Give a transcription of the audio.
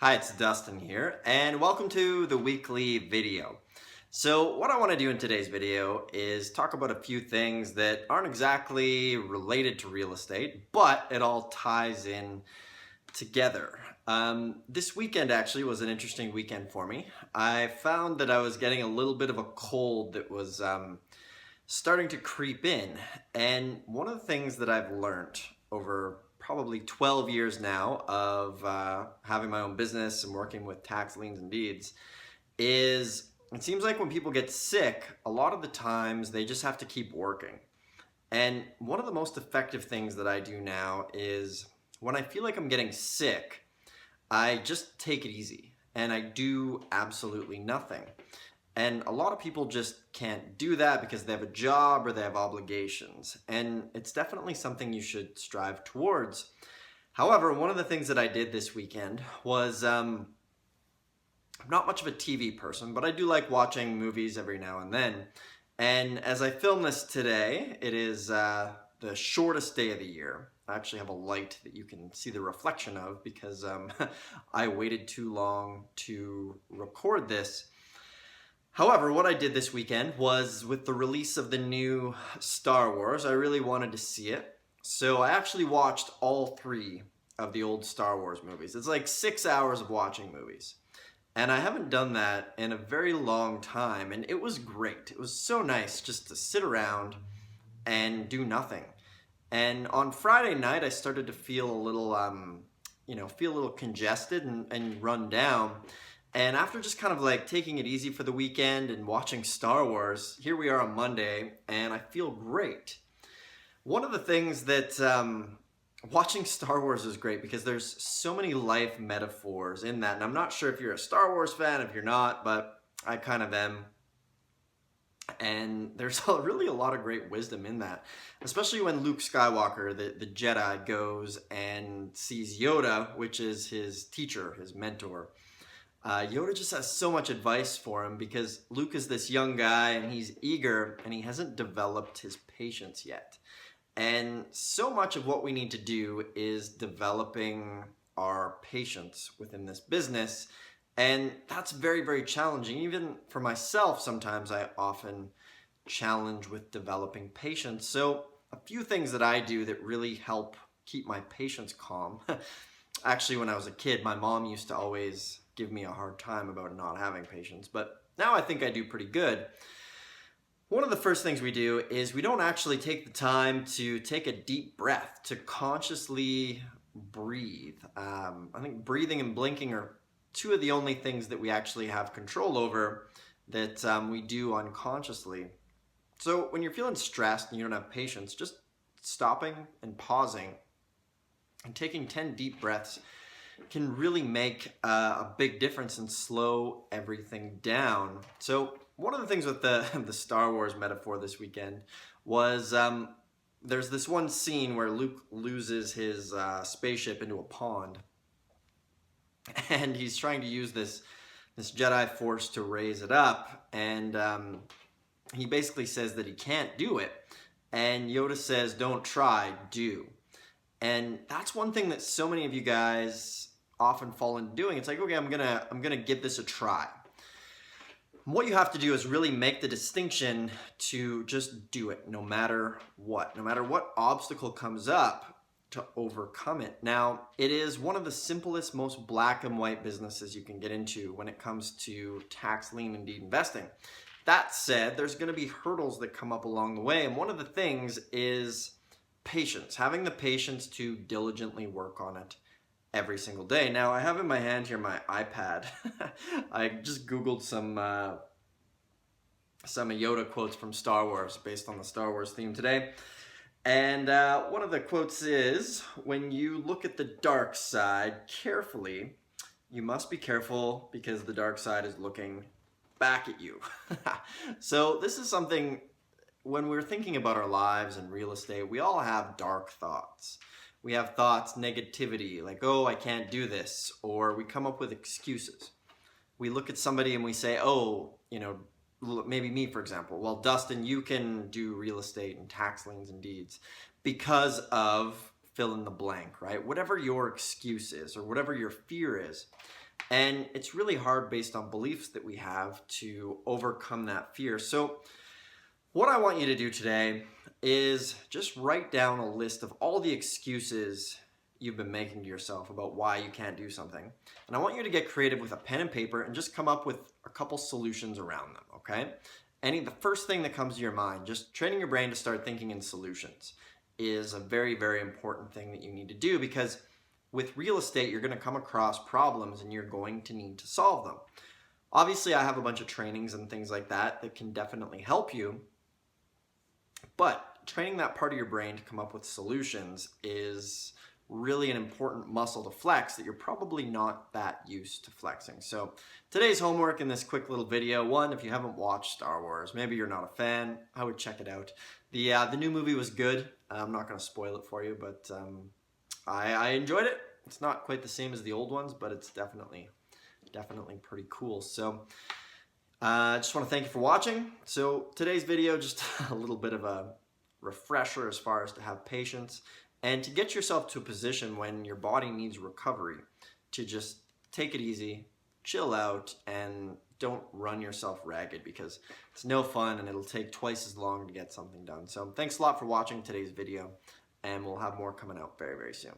Hi, it's Dustin here, and welcome to the weekly video. So what I want to do in today's video is talk about a few things that aren't exactly related to real estate, but it all ties in together. This weekend actually was an interesting weekend for me. I found that I was getting a little bit of a cold that was starting to creep in, and one of the things that I've learned over probably 12 years now of having my own business and working with tax liens and deeds is it seems like when people get sick, a lot of the times they just have to keep working. And one of the most effective things that I do now is when I feel like I'm getting sick, I just take it easy and I do absolutely nothing. And a lot of people just can't do that because they have a job or they have obligations. And it's definitely something you should strive towards. However, one of the things that I did this weekend was I'm not much of a TV person, but I do like watching movies every now and then. And as I film this today, it is the shortest day of the year. I actually have a light that you can see the reflection of because I waited too long to record this. However, what I did this weekend was with the release of the new Star Wars, I really wanted to see it. So I actually watched all three of the old Star Wars movies. It's like 6 hours of watching movies. And I haven't done that in a very long time, and it was great. It was so nice just to sit around and do nothing. And on Friday night, I started to feel a little, feel a little congested and run down. And after just kind of like taking it easy for the weekend and watching Star Wars, here we are on Monday, and I feel great. One of the things that watching Star Wars is great because there's so many life metaphors in that. And I'm not sure if you're a Star Wars fan, if you're not, but I kind of am. And there's really a lot of great wisdom in that, especially when Luke Skywalker, the Jedi, goes and sees Yoda, which is his teacher, his mentor. Yoda just has so much advice for him because Luke is this young guy and he's eager and he hasn't developed his patience yet. And so much of what we need to do is developing our patience within this business. And that's very, very challenging. Even for myself, sometimes I often challenge with developing patience. So a few things that I do that really help keep my patience calm. Actually, when I was a kid, my mom used to always give me a hard time about not having patience, but now I think I do pretty good. One of the first things we do is we don't actually take the time to take a deep breath, to consciously breathe. I think breathing and blinking are two of the only things that we actually have control over that we do unconsciously. So when you're feeling stressed and you don't have patience, just stopping and pausing and taking 10 deep breaths can really make a big difference and slow everything down. So one of the things with the Star Wars metaphor this weekend was there's this one scene where Luke loses his spaceship into a pond, and he's trying to use this Jedi force to raise it up, and he basically says that he can't do it, and Yoda says, "Don't try, do." And that's one thing that so many of you guys often fall into doing. It's like, okay, I'm gonna give this a try. What you have to do is really make the distinction to just do it no matter what obstacle comes up, to overcome it. Now, it is one of the simplest, most black and white businesses you can get into when it comes to tax lien and deed investing. That said, there's going to be hurdles that come up along the way, and one of the things is patience, having the patience to diligently work on it every single day. Now, I have in my hand here my iPad. I just Googled some Yoda quotes from Star Wars based on the Star Wars theme today. And one of the quotes is, "When you look at the dark side carefully, you must be careful because the dark side is looking back at you." So this is something, when we're thinking about our lives and real estate, we all have dark thoughts. We have thoughts, negativity, like, oh, I can't do this, or we come up with excuses. We look at somebody and we say, oh, maybe me, for example, well, Dustin, you can do real estate and tax liens and deeds because of fill in the blank, right? Whatever your excuse is or whatever your fear is. And it's really hard based on beliefs that we have to overcome that fear. So what I want you to do today is just write down a list of all the excuses you've been making to yourself about why you can't do something. And I want you to get creative with a pen and paper and just come up with a couple solutions around them, okay? The first thing that comes to your mind, just training your brain to start thinking in solutions is a very, very important thing that you need to do, because with real estate, you're going to come across problems and you're going to need to solve them. Obviously, I have a bunch of trainings and things like that that can definitely help you, but training that part of your brain to come up with solutions is really an important muscle to flex that you're probably not that used to flexing. So today's homework in this quick little video, one, if you haven't watched Star Wars, maybe you're not a fan, I would check it out. The new movie was good. I'm not going to spoil it for you, but I enjoyed it. It's not quite the same as the old ones, but it's definitely pretty cool. So I just want to thank you for watching. So today's video, just a little bit of a refresher as far as to have patience and to get yourself to a position when your body needs recovery, to just take it easy, chill out, and don't run yourself ragged, because it's no fun and it'll take twice as long to get something done. So thanks a lot for watching today's video, and we'll have more coming out very, very soon.